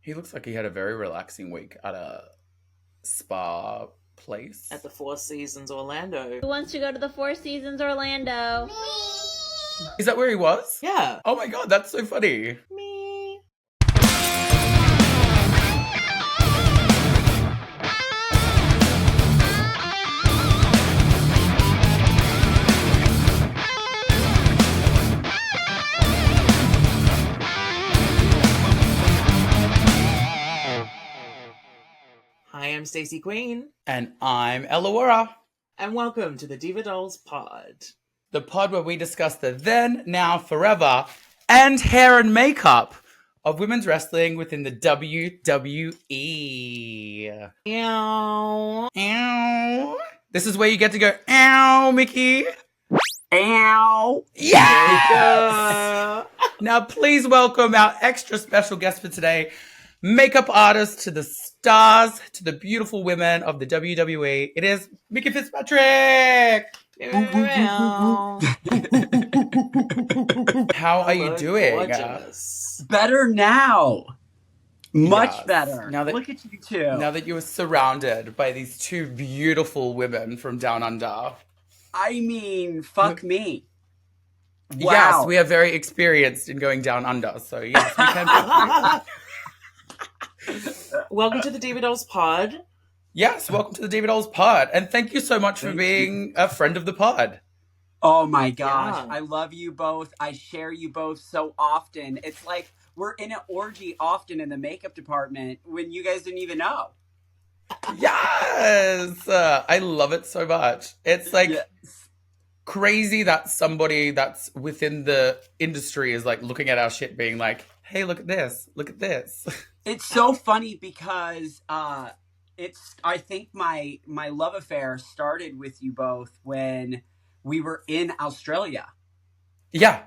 He looks like he had a very relaxing week at a spa place. At the Four Seasons Orlando. Who wants to go to the Four Seasons Orlando? Me! Is that where he was? Yeah. Oh my god, that's so funny. Me. Hi, I'm Stacy Queen. And I'm Ellawarra. And welcome to the Diva Dolls Pod. The pod where we discuss the then, now, forever, and hair and makeup of women's wrestling within the WWE. Ow. Ow. This is where you get to go, ow, Mickey. Ow. Yes! Now, please welcome our extra special guest for today, makeup artist to the stars, to the beautiful women of the WWE. It is Mickey Fitzpatrick. How are you doing? Gorgeous. Better now. Much Yes. better. Now that- Look at you two. Now that you were surrounded by these two beautiful women from down under. I mean, fuck me. Wow. Yes, we are very experienced in going down under, so yes, we can. Welcome to the Diva Dolls Pod. Yes, welcome to the David Olds pod, and thank you so much for Thank being a friend of the pod. Oh my gosh. Yeah. I love you both. I share you both so often. It's like we're in an orgy often in the makeup department when you guys didn't even know. Yes, I love it so much. It's like Yes. crazy that somebody that's within the industry is like looking at our shit, being like, "Hey, look at this! Look at this!" It's so funny because I think my love affair started with you both when we were in Australia. Yeah.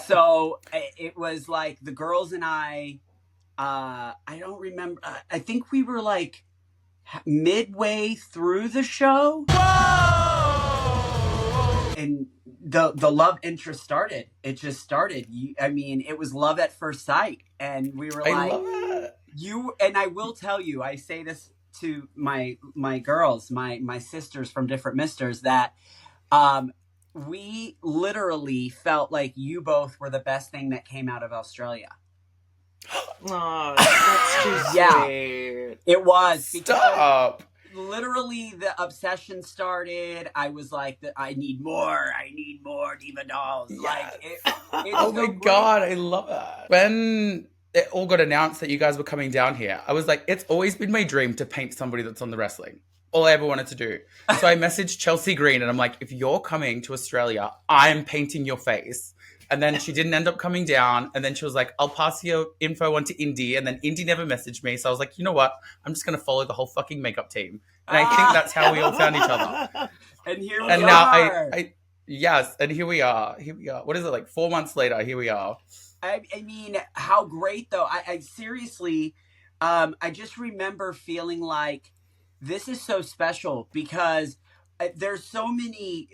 So it was like the girls and I don't remember. I think we were like midway through the show. Whoa! And the love interest started. It just started. It was love at first sight. And we were I like, love it. and I will tell you, I say this to my girls, my sisters from different misters, that we literally felt like you both were the best thing that came out of Australia. Oh, that's too Yeah. sweet. It was. because Stop. Literally, the obsession started. I was like, I need more Diva Dolls. Yes. Like, it's Oh so my great. god, I love that. When it all got announced that you guys were coming down here, I was like, it's always been my dream to paint somebody that's on the wrestling. All I ever wanted to do. So I messaged Chelsea Green and I'm like, if you're coming to Australia, I'm painting your face. And then she didn't end up coming down. And then she was like, I'll pass your info on to Indy. And then Indy never messaged me. So I was like, you know what? I'm just going to follow the whole fucking makeup team. And I think that's how we all found each other. And here we And are. now yes, and here we are. What is it, like 4 months later? Here we are. I mean, how great though. I seriously, I just remember feeling like this is so special because there's so many,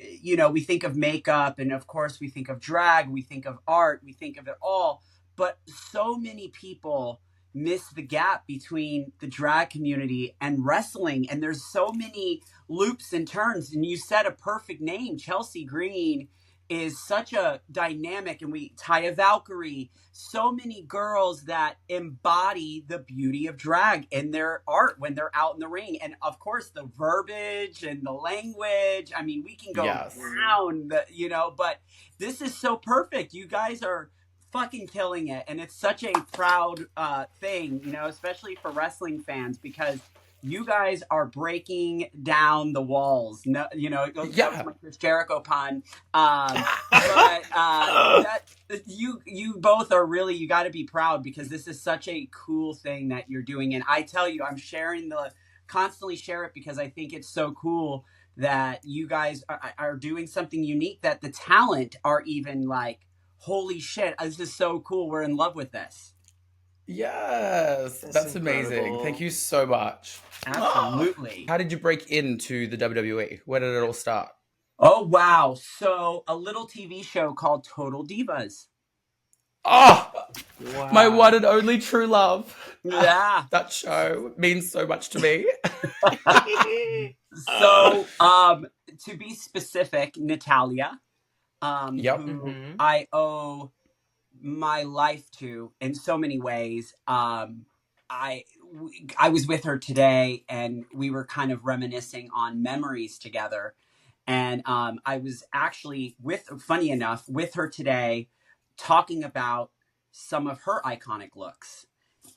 we think of makeup and of course we think of drag, we think of art, we think of it all, but so many people miss the gap between the drag community and wrestling. And there's so many loops and turns. And you said a perfect name, Chelsea Green is such a dynamic, and Taya Valkyrie, so many girls that embody the beauty of drag in their art when they're out in the ring. And of course the verbiage and the language, I mean, we can go Yes. down but this is so perfect. You guys are fucking killing it, and it's such a proud thing, especially for wrestling fans, because you guys are breaking down the walls. No, it goes Yeah. to my Chris Jericho pun. You both are really, you got to be proud because this is such a cool thing that you're doing. And I tell you, I'm constantly share it because I think it's so cool that you guys are doing something unique, that the talent are even like, holy shit, this is so cool. We're in love with this. Yes, that's amazing. incredible. Thank you so much. Absolutely. How did you break into the WWE? Where did it all start? Oh, wow. So a little TV show called Total Divas. Oh, Wow. My one and only true love. Yeah. That show means so much to me. So, to be specific, Natalia, Yep. who I owe my life to in so many ways. I was with her today, and we were kind of reminiscing on memories together. And I was actually funny enough, with her today, talking about some of her iconic looks.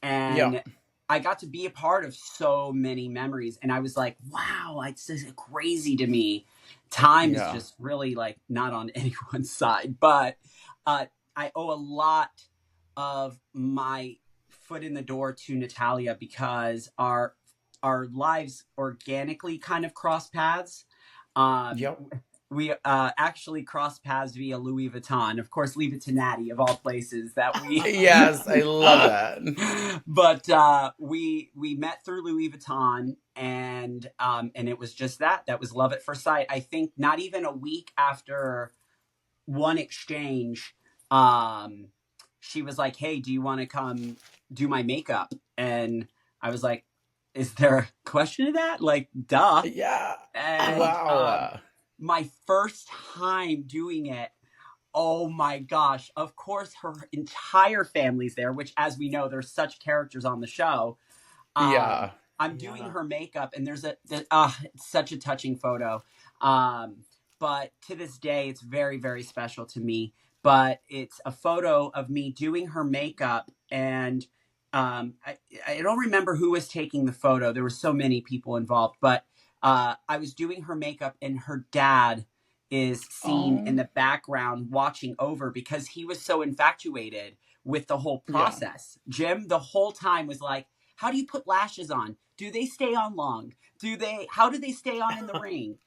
And I got to be a part of so many memories. And I was like, wow, it's just crazy to me. Time is just really like not on anyone's side. But I owe a lot of my foot in the door to Natalia, because our lives organically kind of cross paths. We actually crossed paths via Louis Vuitton. Of course, leave it to Natty, of all places, that we... Yes, I love that. But we met through Louis Vuitton, and it was just that was love at first sight. I think not even a week after one exchange, she was like, hey, do you want to come do my makeup? And I was like, is there a question to that? Like, duh. Yeah. And, wow. My first time doing it, oh my gosh. Of course, her entire family's there, which, as we know, there's such characters on the show. I'm doing her makeup, and there's it's such a touching photo. But to this day, it's very, very special to me. But it's a photo of me doing her makeup, and I don't remember who was taking the photo. There were so many people involved, but I was doing her makeup, and her dad is seen in the background watching over, because he was so infatuated with the whole process. Jim, the whole time, was like, how do you put lashes on? Do they stay on long? How do they stay on in the ring?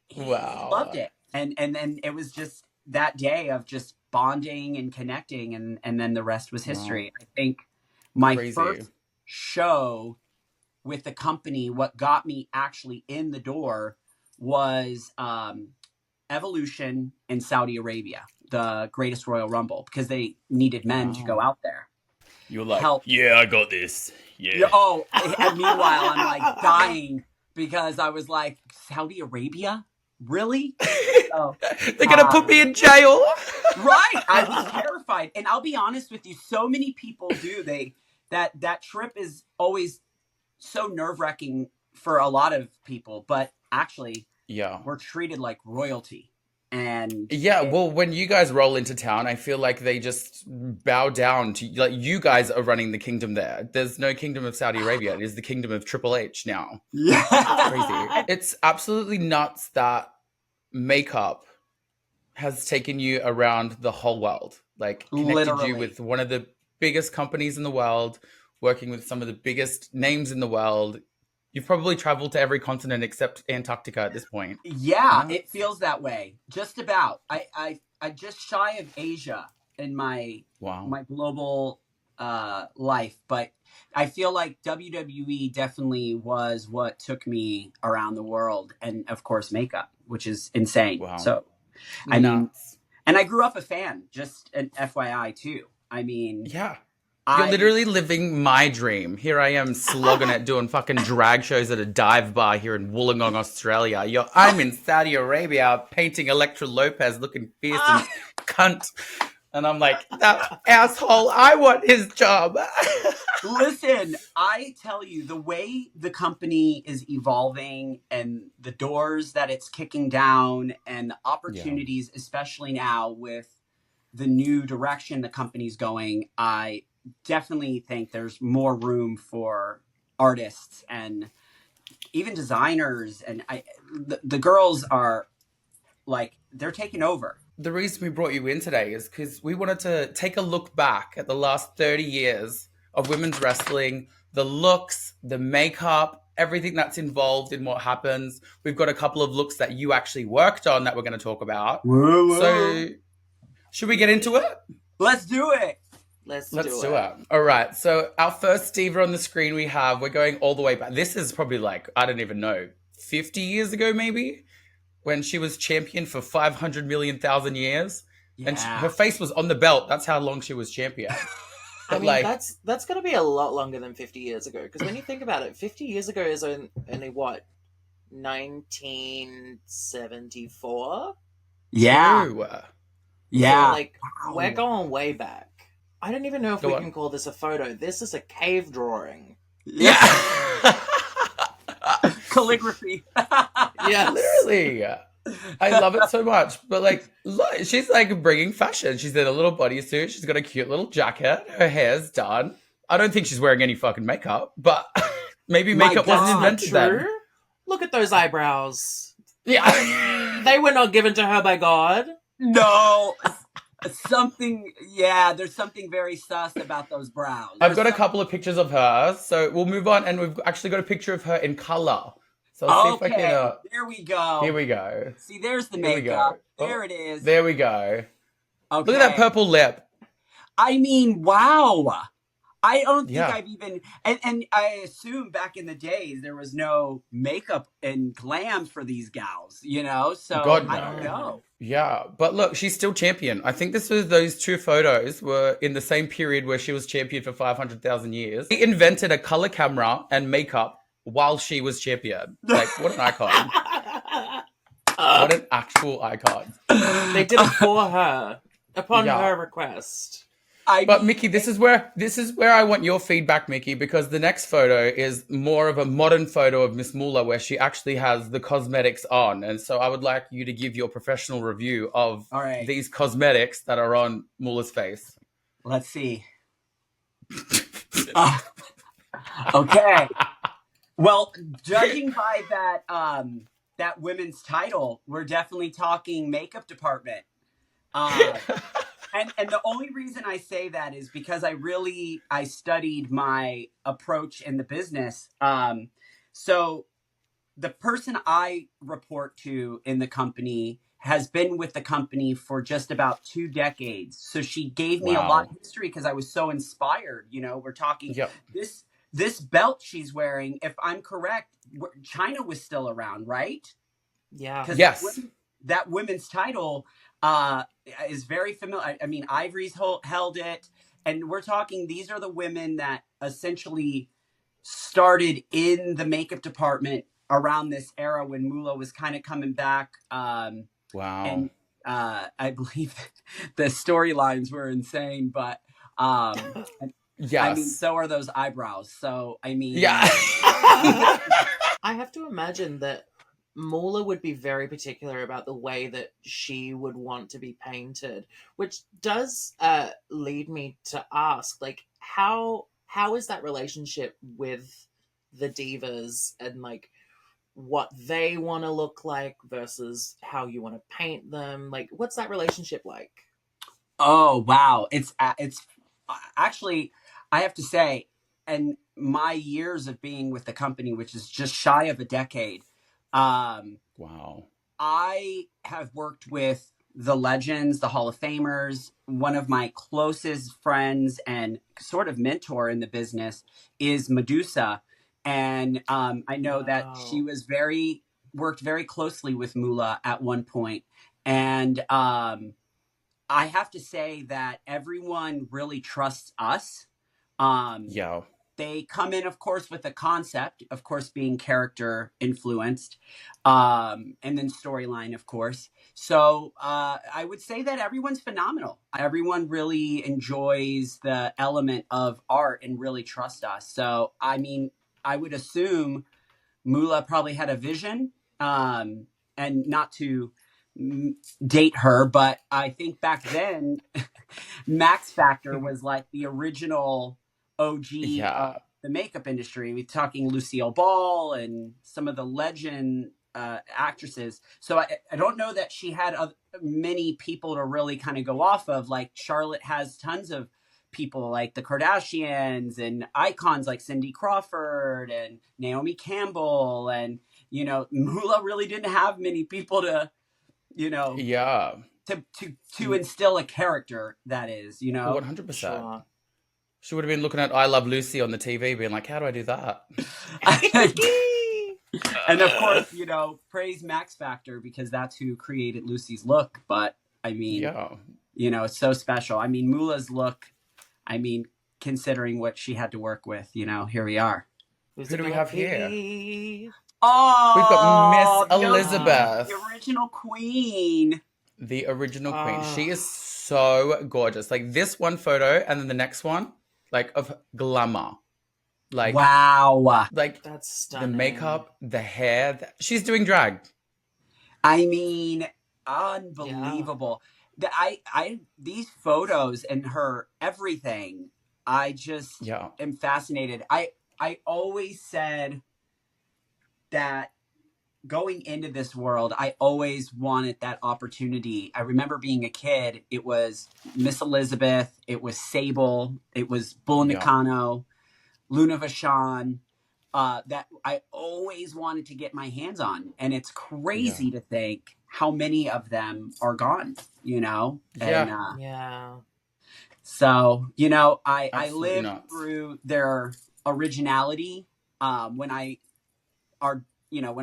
He loved it. And then it was just that day of just bonding and connecting, and then the rest was history. I think my first show with the company, what got me actually in the door was Evolution in Saudi Arabia, the Greatest Royal Rumble, because they needed men to go out there. You were like, yeah, I got this. Yeah. And meanwhile, I'm like dying, because I was like, Saudi Arabia? Really? They're going to put me in jail. Right. I was terrified. And I'll be honest with you, so many people do. That trip is always so nerve-wracking for a lot of people. But actually, we're treated like royalty. And well, when you guys roll into town, I feel like they just bow down to, like, you guys are running the kingdom there. There's no kingdom of Saudi Arabia. It is the kingdom of Triple H now. Yeah. It's crazy. It's absolutely nuts that makeup has taken you around the whole world. Like, connected you with one of the biggest companies in the world, working with some of the biggest names in the world. You've probably traveled to every continent except Antarctica at this point. Yeah, it feels that way. Just about. I just shy of Asia in my global life, but I feel like WWE definitely was what took me around the world, and of course makeup, which is insane. Wow. So, I mean, and I grew up a fan. Just an FYI too. I mean, You're literally living my dream. Here I am slogging it, doing fucking drag shows at a dive bar here in Wollongong, Australia. I'm in Saudi Arabia painting Elektra Lopez looking fierce and cunt. And I'm like, that asshole, I want his job. Listen, I tell you, the way the company is evolving and the doors that it's kicking down and the opportunities, especially now with the new direction the company's going, I definitely think there's more room for artists and even designers, and the girls are like, they're taking over. The reason we brought you in today is because we wanted to take a look back at the last 30 years of women's wrestling, the looks, the makeup, everything that's involved in what happens. We've got a couple of looks that you actually worked on that we're going to talk about. Whoa. So should we get into it? Let's do it. Let's do it. All right. So our first Diva on the screen we're going all the way back. This is probably like, I don't even know, 50 years ago maybe, when she was champion for 500,000,000 years. Yeah. And her face was on the belt. That's how long she was champion. I mean, Like, that's going to be a lot longer than 50 years ago. Because when you think about it, 50 years ago is only what, 1974? Yeah. true. So, Yeah. like, we're going way back. I don't even know if Go we on. can call this a photo. This is a cave drawing. Yeah. Yeah. Calligraphy. Yes. Literally. I love it so much. But like, look, she's like bringing fashion. She's in a little bodysuit. She's got a cute little jacket. Her hair's done. I don't think she's wearing any fucking makeup, but maybe My makeup God. wasn't invented then. True. Look at those eyebrows. Yeah. They were not given to her by God. No. There's something very sus about those brows. I've got a couple of pictures of her, so we'll move on, and we've actually got a picture of her in color. So I'll see if I Okay, can. there we go. Here we go. See, there's the Here we go. makeup. Oh, There it is. There we go. Okay. Look at that purple lip. I mean, wow. I don't think Yeah. I've even, and I assume back in the days there was no makeup and glam for these gals, you know? So God, I no. don't know. Yeah, but look, she's still champion. I think those two photos were in the same period where she was champion for 500,000 years. She invented a color camera and makeup while she was champion. Like, what an icon. What an actual icon. They did it for her upon Yeah. her request. But Mickey, this is where I want your feedback, Mickey, because the next photo is more of a modern photo of Miss Mula where she actually has the cosmetics on. And so I would like you to give your professional review of All right. these cosmetics that are on Mula's face. Let's see. Okay. Well, judging by that women's title, we're definitely talking makeup department. And the only reason I say that is because I studied my approach in the business. So the person I report to in the company has been with the company for just about 2 decades. So she gave me a lot of history because I was so inspired. You know, we're talking this belt she's wearing, if I'm correct, China was still around, right? Yeah. Yes. That women's title is very familiar. I mean, Ivory's held it, and we're talking, these are the women that essentially started in the makeup department around this era when Mula was kind of coming back. Wow. And I believe the storylines were insane, but Yes. I mean, so are those eyebrows. So, I mean... Yeah. I have to imagine that Mula would be very particular about the way that she would want to be painted, which does lead me to ask, like, how is that relationship with the divas and, like, what they want to look like versus how you want to paint them? Like, what's that relationship like? Oh, wow. It's actually, I have to say, and my years of being with the company, which is just shy of a decade, Wow. I have worked with the legends, the Hall of Famers. One of my closest friends and sort of mentor in the business is Medusa. And I know that she was worked very closely with Mula at one point. And I have to say that everyone really trusts us. Yeah. They come in, of course, with a concept, of course, being character influenced, and then storyline, of course. So I would say that everyone's phenomenal. Everyone really enjoys the element of art and really trust us. So, I mean, I would assume Mula probably had a vision, and not to date her, but I think back then, Max Factor was like the original OG of the makeup industry. We're talking Lucille Ball and some of the legend actresses. So I don't know that she had many people to really kind of go off of. Like Charlotte has tons of people like the Kardashians and icons like Cindy Crawford and Naomi Campbell. And, you know, Mula really didn't have many people to, you know, to instill a character, that is, you know. 100%. Sure. She would have been looking at I Love Lucy on the TV being like, how do I do that? And of course, you know, praise Max Factor because that's who created Lucy's look. But I mean, you know, it's so special. I mean, Mula's look, I mean, considering what she had to work with, here we are. Who's Who it do we gonna have here? be? Oh, We've got Miss the Elizabeth. The original queen. The original queen. Oh. She is so gorgeous. Like this one photo and then the next one, like of glamour. Like, Wow. like That's the stunning. makeup, the hair. She's doing drag. I mean, unbelievable. These photos and her everything, I just am fascinated. I always said that going into this world, I always wanted that opportunity. I remember being a kid, it was Miss Elizabeth, it was Sable, it was Bull Nakano, Luna Vachon, that I always wanted to get my hands on. And it's crazy to think how many of them are gone, And, Yeah. so, I Absolutely lived nuts. through their originality. When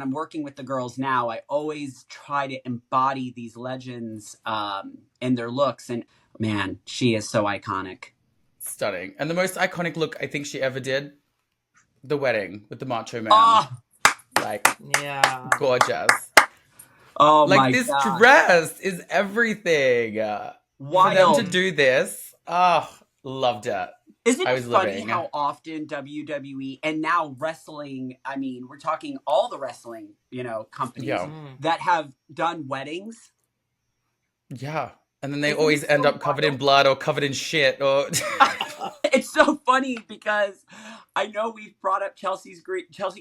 I'm working with the girls now, I always try to embody these legends in their looks. And man, she is so iconic. Stunning. And the most iconic look I think she ever did, the wedding with the Macho Man. Oh, Like, gorgeous. oh like, my this God. dress is everything. Wild. For them to do this, loved it. Isn't I it was funny living. how often WWE and now wrestling, I mean, we're talking all the wrestling, companies that have done weddings? Yeah. And then they Isn't always it end so up covered wild? in blood or covered in shit or It's so funny because I know we've brought up Chelsea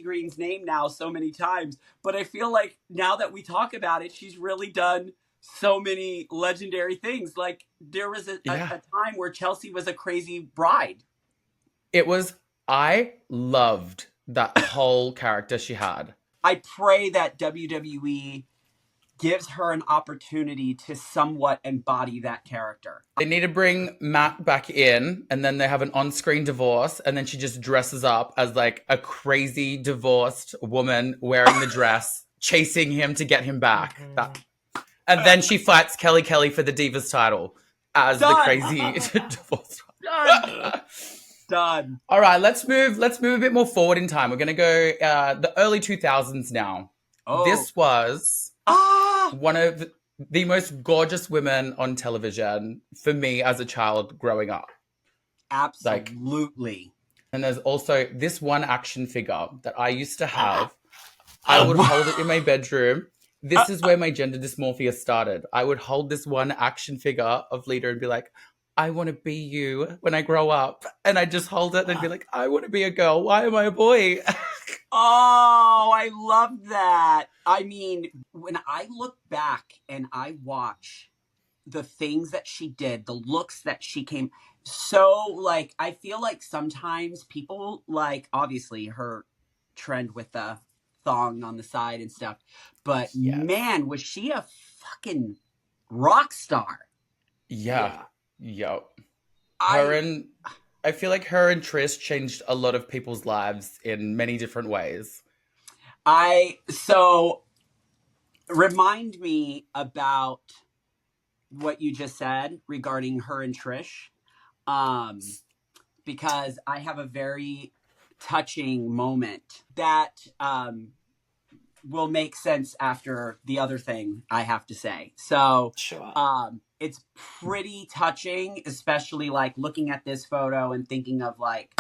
Green's name now so many times, but I feel like now that we talk about it, she's really done so many legendary things. Like there was a time where Chelsea was a crazy bride. I loved that whole character she had. I pray that WWE gives her an opportunity to somewhat embody that character. They need to bring Matt back in, and then they have an on-screen divorce, and then she just dresses up as like a crazy divorced woman wearing the dress, chasing him to get him back. And then she fights Kelly for the Divas title as the crazy divorce. Done. All right, let's move a bit more forward in time. We're gonna go the early 2000s now. Oh. This was one of the most gorgeous women on television for me as a child growing up. Absolutely. And there's also this one action figure that I used to have. I would hold it in my bedroom. This is where my gender dysmorphia started. I would hold this one action figure of Lita and be like, I want to be you when I grow up. And I'd just hold it and be like, I want to be a girl. Why am I a boy? Oh, I love that. I mean, when I look back and I watch the things that she did, the looks that she came, so like, I feel like sometimes people like, obviously her trend with the thong on the side and stuff, but man, was she a fucking rock star. Yeah. Yo. I feel like her and Trish changed a lot of people's lives in many different ways. So remind me about what you just said regarding her and Trish. Because I have a very touching moment that will make sense after the other thing I have to say. So it's pretty touching, especially like looking at this photo and thinking of like,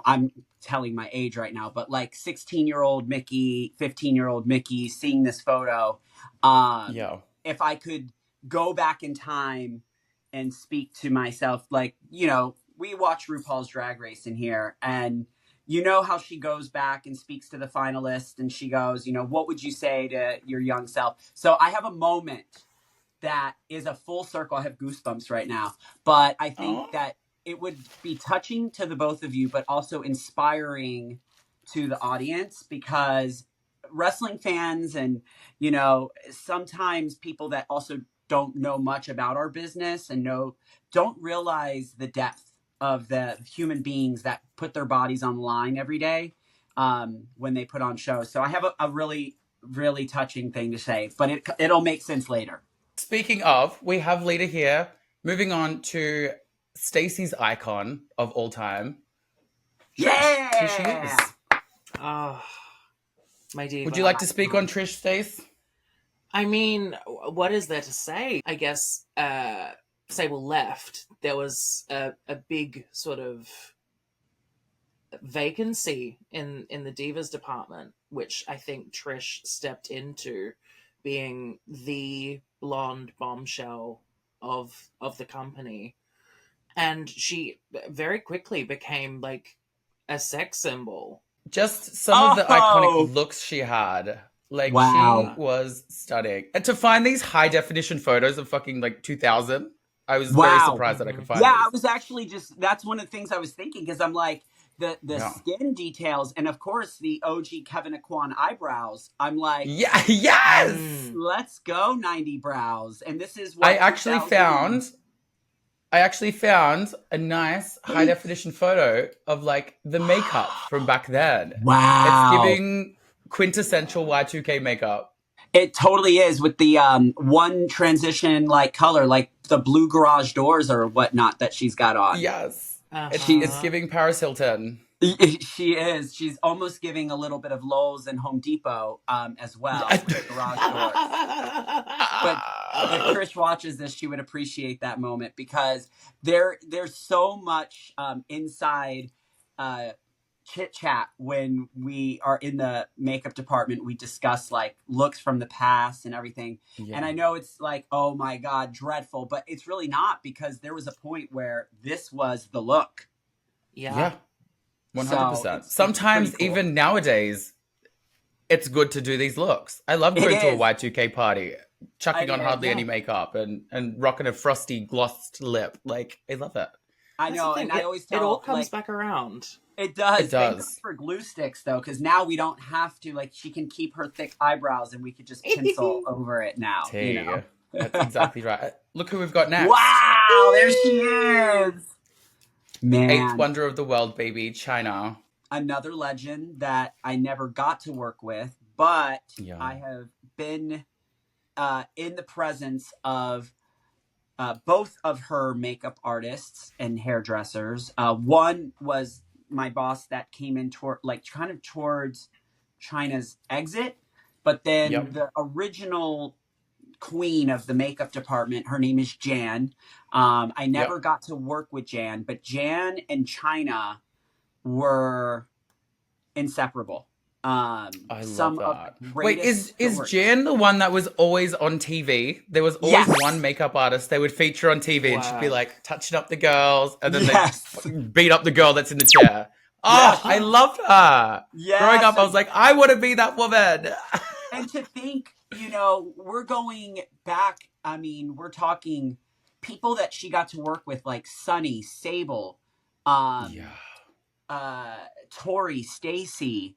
I'm telling my age right now, but like 16-year-old Mickey, 15-year-old Mickey seeing this photo. If I could go back in time and speak to myself, like, we watch RuPaul's Drag Race in here, and how she goes back and speaks to the finalists and she goes, what would you say to your young self? So I have a moment that is a full circle. I have goosebumps right now, but I think that it would be touching to the both of you, but also inspiring to the audience, because wrestling fans and, sometimes people that also don't know much about our business and don't realize the depth of the human beings that put their bodies on the line every day when they put on shows. So I have a really, really touching thing to say, but it'll make sense later. Speaking of, we have Lita here. Moving on to Stacy's icon of all time. Yeah. Here she is. Oh, my diva. Would you like to speak on Trish, Stace? I mean, what is there to say? I guess Sable left. There was a big sort of vacancy in the Divas department, which I think Trish stepped into, being the blonde bombshell of the company. And she very quickly became like a sex symbol. Just some of the iconic looks she had. Like, Wow. she was stunning. And to find these high definition photos of fucking like 2000, I was very Wow. surprised that I could find Yeah, these. I was actually that's one of the things I was thinking, because I'm like, the Yeah. skin details, and of course the OG Kevin Aquan eyebrows. I'm like, Yeah, yes! let's go 90 brows. And this is what I actually found a nice high definition photo of like the makeup from back then. Wow. It's giving quintessential Y2K makeup. It totally is, with the one transition like color, like the blue garage doors or whatnot that she's got on. Yes. Uh-huh. It's giving Paris Hilton. She is. She's almost giving a little bit of Lowe's and Home Depot as well. With the garage doors. But if Trish watches this, she would appreciate that moment, because there's so much inside chit chat when we are in the makeup department. We discuss like looks from the past and everything. Yeah. And I know it's like, oh my God, dreadful, but it's really not, because there was a point where this was the look. Yeah. 100%. Sometimes cool. Even nowadays, it's good to do these looks. I love going to a Y2K party, chucking on hardly any makeup and rocking a frosty glossed lip. Like, I love it. I know, and I always tell, it all comes back around. It does. It does. Thank for glue sticks, though, because now we don't have to, like, she can keep her thick eyebrows and we could just pencil over it now. You know? That's exactly right. Look who we've got next. Wow, there she is. Man. Eighth wonder of the world, baby, China. Another legend that I never got to work with, but I have been in the presence of both of her makeup artists and hairdressers. One was my boss that came in towards China's exit, but then the original queen of the makeup department, her name is Jan. I never got to work with Jan, but Jan and China were inseparable. I love that. Wait, is Jan the one that was always on TV? There was always one makeup artist they would feature on TV, and she'd be like touching up the girls, and then they beat up the girl that's in the chair. Oh, I loved her. Growing up, I was like, I want to be that woman. And to think, we're going back. I mean, we're talking people that she got to work with, like Sunny, Sable, Tori, Stacy.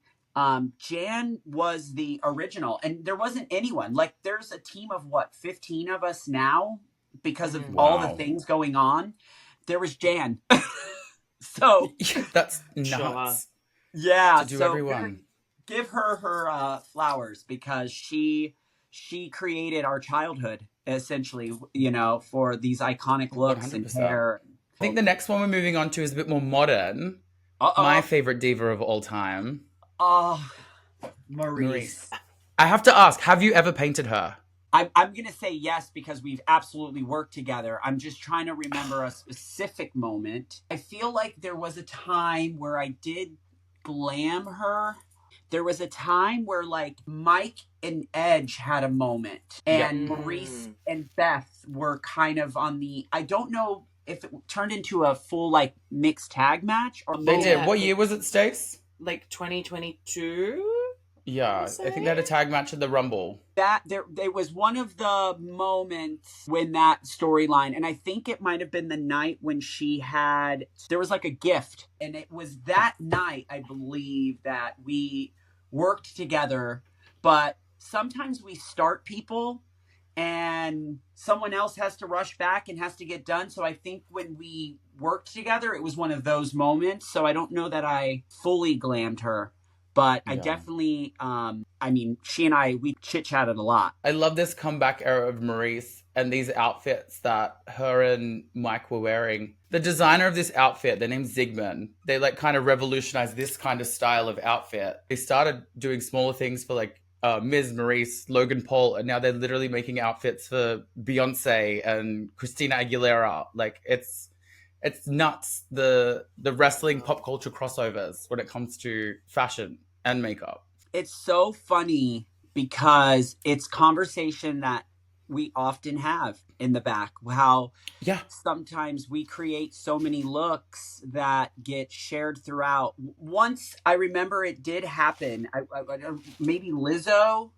Jan was the original, and there wasn't anyone. Like, there's a team of 15 of us now because of all the things going on. There was Jan. So that's nuts. Yeah. To do everyone. Give her flowers, because she created our childhood, essentially, for these iconic looks 100%. And hair. I think the next one we're moving on to is a bit more modern. My favorite diva of all time. Oh, Maurice. I have to ask, have you ever painted her? I'm going to say yes, because we've absolutely worked together. I'm just trying to remember a specific moment. I feel like there was a time where I did glam her. There was a time where like Mike and Edge had a moment, and Maurice and Beth were kind of on the, I don't know if it turned into a full like mixed tag match or they did. What year was it, Stace? Like 2022? Yeah, I think they had a tag match at the Rumble. There was one of the moments when that storyline, and I think it might have been the night when there was like a gift, and it was that night, I believe, that we worked together, but sometimes we start people and someone else has to rush back and has to get done. So I think when we worked together, it was one of those moments. So I don't know that I fully glammed her, but I definitely, she and I, we chit-chatted a lot. I love this comeback era of Maurice. and these outfits that her and Mike were wearing. The designer of this outfit, their name's Zygmunt, they like kind of revolutionized this kind of style of outfit. They started doing smaller things for like Ms. Maurice, Logan Paul, and now they're literally making outfits for Beyonce and Christina Aguilera. Like it's nuts, the wrestling pop culture crossovers when it comes to fashion and makeup. It's so funny because it's conversation that we often have in the back. How sometimes we create so many looks that get shared throughout. Once I remember it did happen. Maybe Lizzo.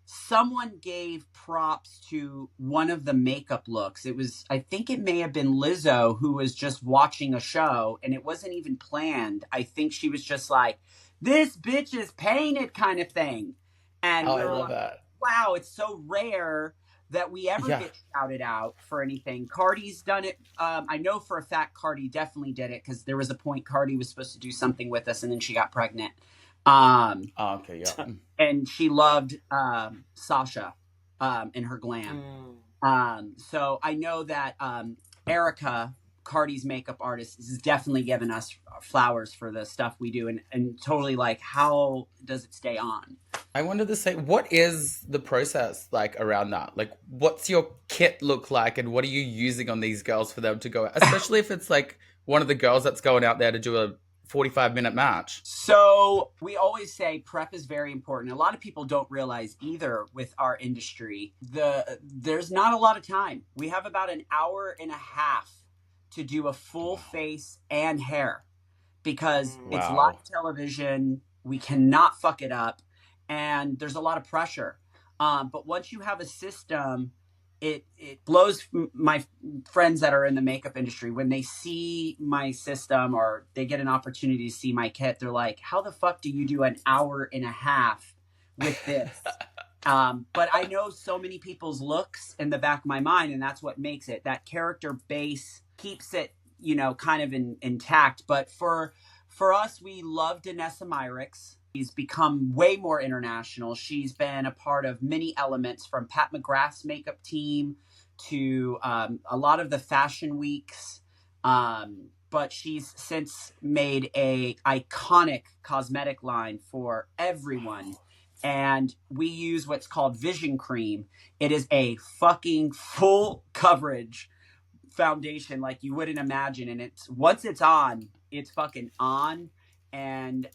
Someone gave props to one of the makeup looks. I think it may have been Lizzo, who was just watching a show and it wasn't even planned. I think she was just like, this bitch is painted kind of thing. And I love that. Wow, it's so rare that we ever get shouted out for anything. Cardi's done it. I know for a fact Cardi definitely did it because there was a point Cardi was supposed to do something with us and then she got pregnant. Okay, yeah. And she loved Sasha in her glam. So I know that Erica, Cardi's makeup artist, has definitely given us flowers for the stuff we do and totally like, how does it stay on? I wanted to say, what is the process like around that? Like, what's your kit look like and what are you using on these girls for them to go, especially if it's like one of the girls that's going out there to do a 45-minute match? So we always say prep is very important. A lot of people don't realize either with our industry, there's not a lot of time. We have about an hour and a half to do a full face and hair because it's live television. We cannot fuck it up. And there's a lot of pressure. But once you have a system, it blows my friends that are in the makeup industry. When they see my system or they get an opportunity to see my kit, they're like, how the fuck do you do an hour and a half with this? But I know so many people's looks in the back of my mind, and that's what makes it. That character base keeps it, kind of intact. But for us, we love Danessa Myricks. She's become way more international. She's been a part of many elements from Pat McGrath's makeup team to a lot of the fashion weeks. But she's since made a iconic cosmetic line for everyone. And we use what's called Vision Cream. It is a fucking full coverage foundation like you wouldn't imagine. And once it's on, it's fucking on. And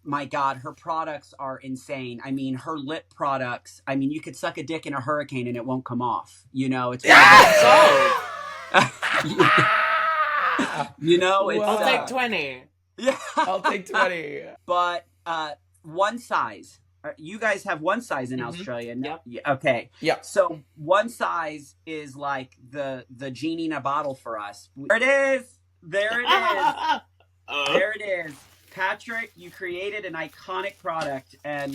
my God, her products are insane. I mean, her lip products, you could suck a dick in a hurricane and it won't come off. It's I'll take 20. Yeah. I'll take 20. But one size. You guys have one size in Australia. No? Yep. Okay. Yeah. So one size is like the genie in a bottle for us. There it is. There it is. There it is. Patrick, you created an iconic product, and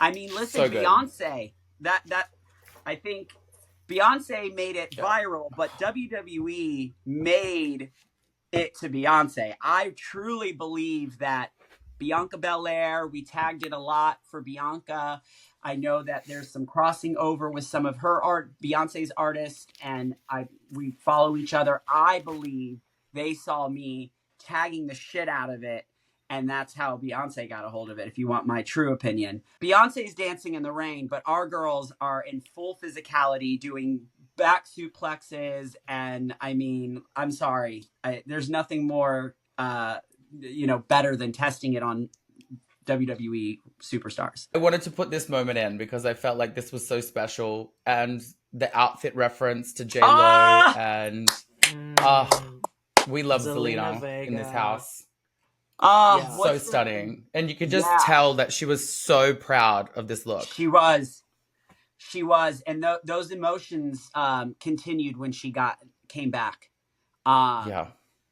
listen, so Beyonce. That I think Beyonce made it viral, but WWE made it to Beyonce. I truly believe that Bianca Belair. We tagged it a lot for Bianca. I know that there's some crossing over with some of her art, Beyonce's artists, and we follow each other. I believe they saw me tagging the shit out of it. And that's how Beyonce got a hold of it, if you want my true opinion. Beyonce's dancing in the rain, but our girls are in full physicality doing back suplexes. And I'm sorry. There's nothing more, better than testing it on WWE superstars. I wanted to put this moment in because I felt like this was so special. And the outfit reference to J-Lo and we love Zelina in this house. So stunning. And you could just tell that she was so proud of this look. She was. And those emotions continued when she came back. I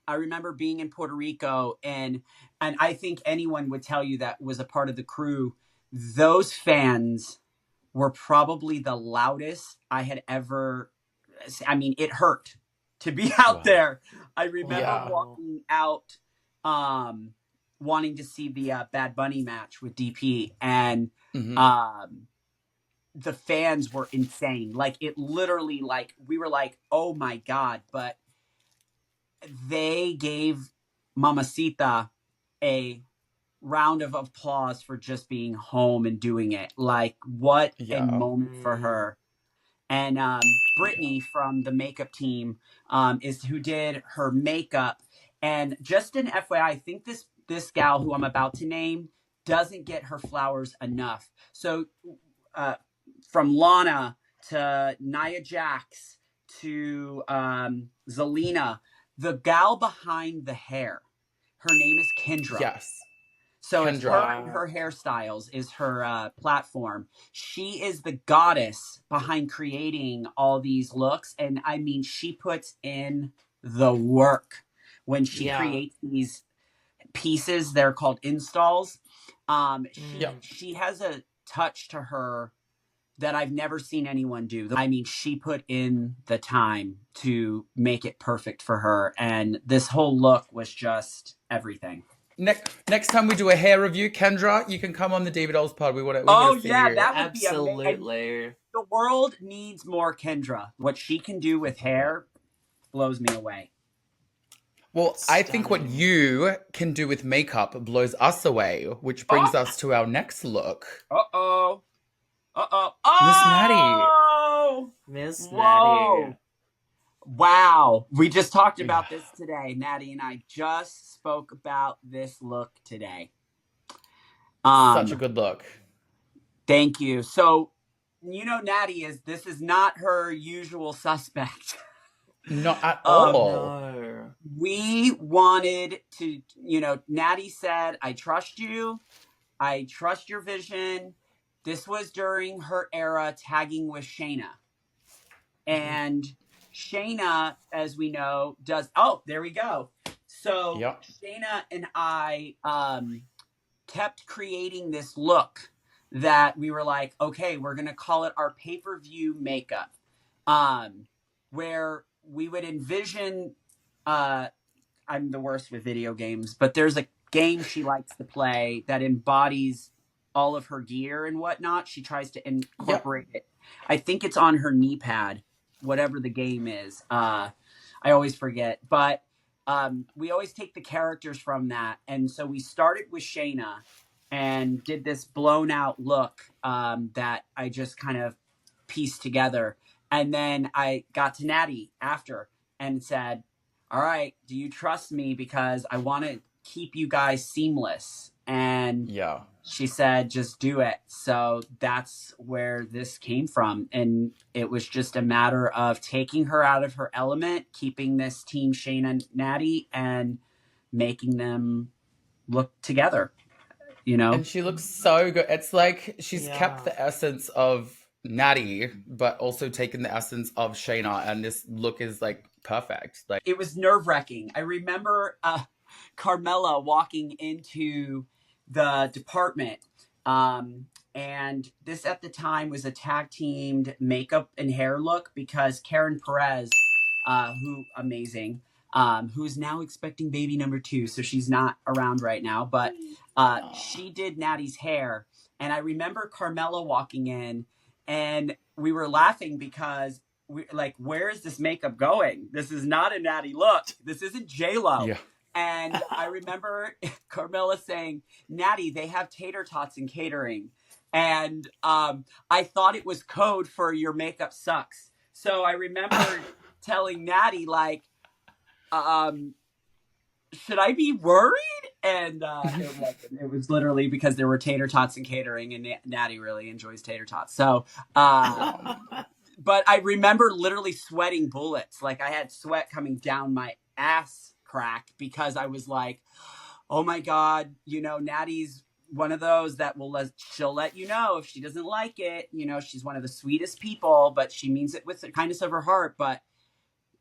remember being in Puerto Rico and I think anyone would tell you that was a part of the crew. Those fans were probably the loudest I had ever. It hurt to be out there. I remember walking out wanting to see the Bad Bunny match with DP. And the fans were insane. Like, it literally, like, we were like, oh my God. But they gave Mamacita a round of applause for just being home and doing it. Like, what a moment for her. And Brittany from the makeup team is who did her makeup. And just an FYI, I think this gal who I'm about to name doesn't get her flowers enough. So from Lana to Nia Jax to Zelina, the gal behind the hair, her name is Kendra. Yes. So Kendra. it's her and her hairstyles is her platform. She is the goddess behind creating all these looks. And I mean, she puts in the work when she creates these pieces. They're called installs. She has a touch to her that I've never seen anyone do. I mean, she put in the time to make it perfect for her. And this whole look was just everything. Next time we do a hair review, Kendra, you can come on the Diva Dolls pod. We want to see you. That would Absolutely. be amazing. The world needs more Kendra. What she can do with hair blows me away. Well, I think what you can do with makeup blows us away, which brings us to our next look. Uh-oh. Miss Whoa. Natty. Wow. We just talked about this today. Natty and I just spoke about this look today. Such a good look. Thank you. So, Natty this is not her usual suspect. Not at all. No. We wanted to, Natty said, I trust you. I trust your vision. This was during her era tagging with Shayna. And Shayna, as we know, there we go. So Shayna and I kept creating this look that we were like, okay, we're going to call it our pay-per-view makeup, where we would envision, I'm the worst with video games, but there's a game she likes to play that embodies all of her gear and whatnot. She tries to incorporate it. I think it's on her knee pad, whatever the game is. I always forget, but we always take the characters from that. And so we started with Shayna and did this blown out look that I just kind of pieced together. And then I got to Natty after and said, all right, do you trust me? Because I want to keep you guys seamless. And she said, just do it. So that's where this came from. And it was just a matter of taking her out of her element, keeping this team Shayna and Natty, and making them look together, And she looks so good. It's like she's kept the essence of Natty, but also taken the essence of Shayna. And this look is like perfect. Like, it was nerve-wracking. I remember Carmella walking into the department. And this at the time was a tag teamed makeup and hair look because Karen Perez, who's now expecting baby number 2. So she's not around right now, but she did Natty's hair. And I remember Carmella walking in and we were laughing because where is this makeup going? This is not a Natty look. This isn't J-Lo. Yeah. And I remember Carmella saying, Natty, they have tater tots in catering. And I thought it was code for your makeup sucks. So I remember telling Natty, should I be worried? And it was literally because there were tater tots in catering and Natty really enjoys tater tots. So, but I remember literally sweating bullets. Like I had sweat coming down my ass crack because I was like, oh my God, Natty's one of those that she'll let you know if she doesn't like it. She's one of the sweetest people, but she means it with the kindness of her heart. But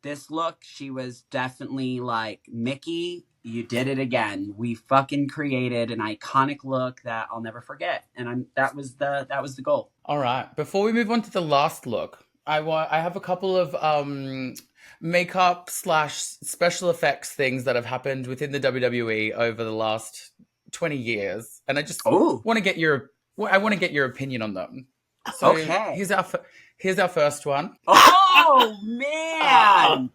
this look, she was definitely like, Mickey, you did it again. We fucking created an iconic look that I'll never forget. And that was the goal. All right. Before we move on to the last look, I have a couple of makeup / special effects things that have happened within the WWE over the last 20 years. And I just want to get your opinion on them. So Okay. here's our first one. Oh man.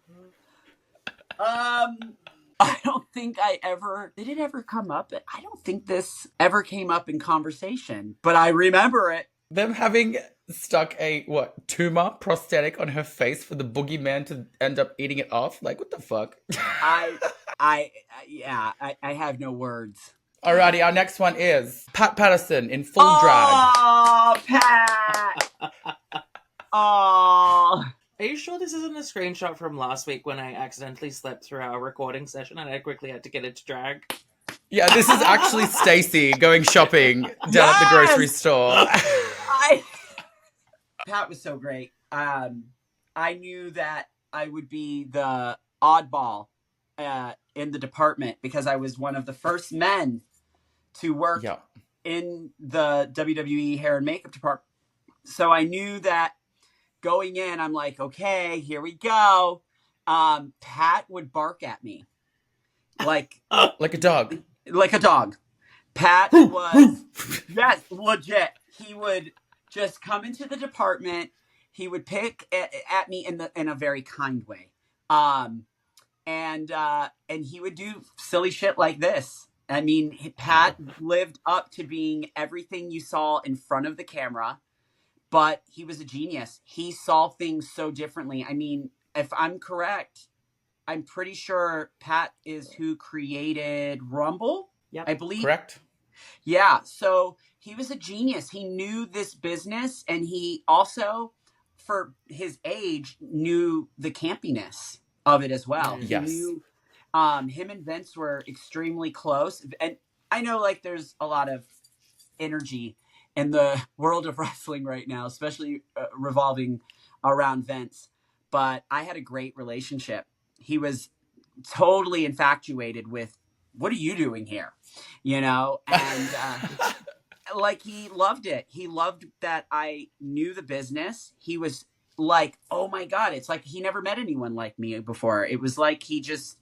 I don't think did it ever come up? I don't think this ever came up in conversation, but I remember it. Them having stuck a tumor prosthetic on her face for the boogeyman to end up eating it off. Like, what the fuck? Yeah, I have no words. Alrighty, our next one is Pat Patterson in full drag. Oh, Pat. Oh. Are you sure this isn't a screenshot from last week when I accidentally slept through our recording session and I quickly had to get into drag? Yeah, this is actually Stacey going shopping down at the grocery store. Pat was so great. I knew that I would be the oddball in the department because I was one of the first men to work in the WWE hair and makeup department. So I knew that going in, I'm like, okay, here we go. Pat would bark at me. Like a dog. Like a dog. Pat was, yes, legit. He would just come into the department. He would pick at me in a very kind way. And he would do silly shit like this. I mean, Pat lived up to being everything you saw in front of the camera, but he was a genius. He saw things so differently. I mean, if I'm correct, I'm pretty sure Pat is who created Rumble. Yep. I believe. Correct. Yeah. So he was a genius. He knew this business, and he also, for his age, knew the campiness of it as well. Yes. He knew, him and Vince were extremely close. And I know, like, there's a lot of energy in the world of wrestling right now, especially revolving around Vince. But I had a great relationship. He was totally infatuated with, what are you doing here? You know? And like, he loved it. He loved that I knew the business. He was like, oh my God, it's like he never met anyone like me before. It was like he just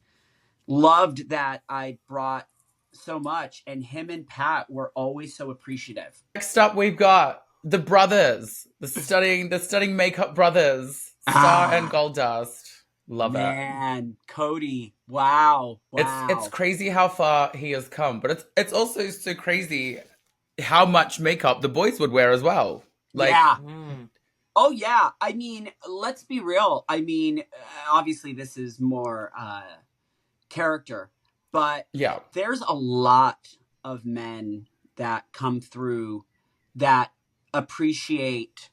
loved that I brought so much, and him and Pat were always so appreciative. Next up, we've got the brothers, the stunning makeup brothers, Star and Goldust. Love it. Man, Cody, wow. It's crazy how far he has come, but it's also so crazy how much makeup the boys would wear as well. Like, yeah. Oh yeah. I mean, let's be real. I mean, obviously this is more character, but yeah, there's a lot of men that come through that appreciate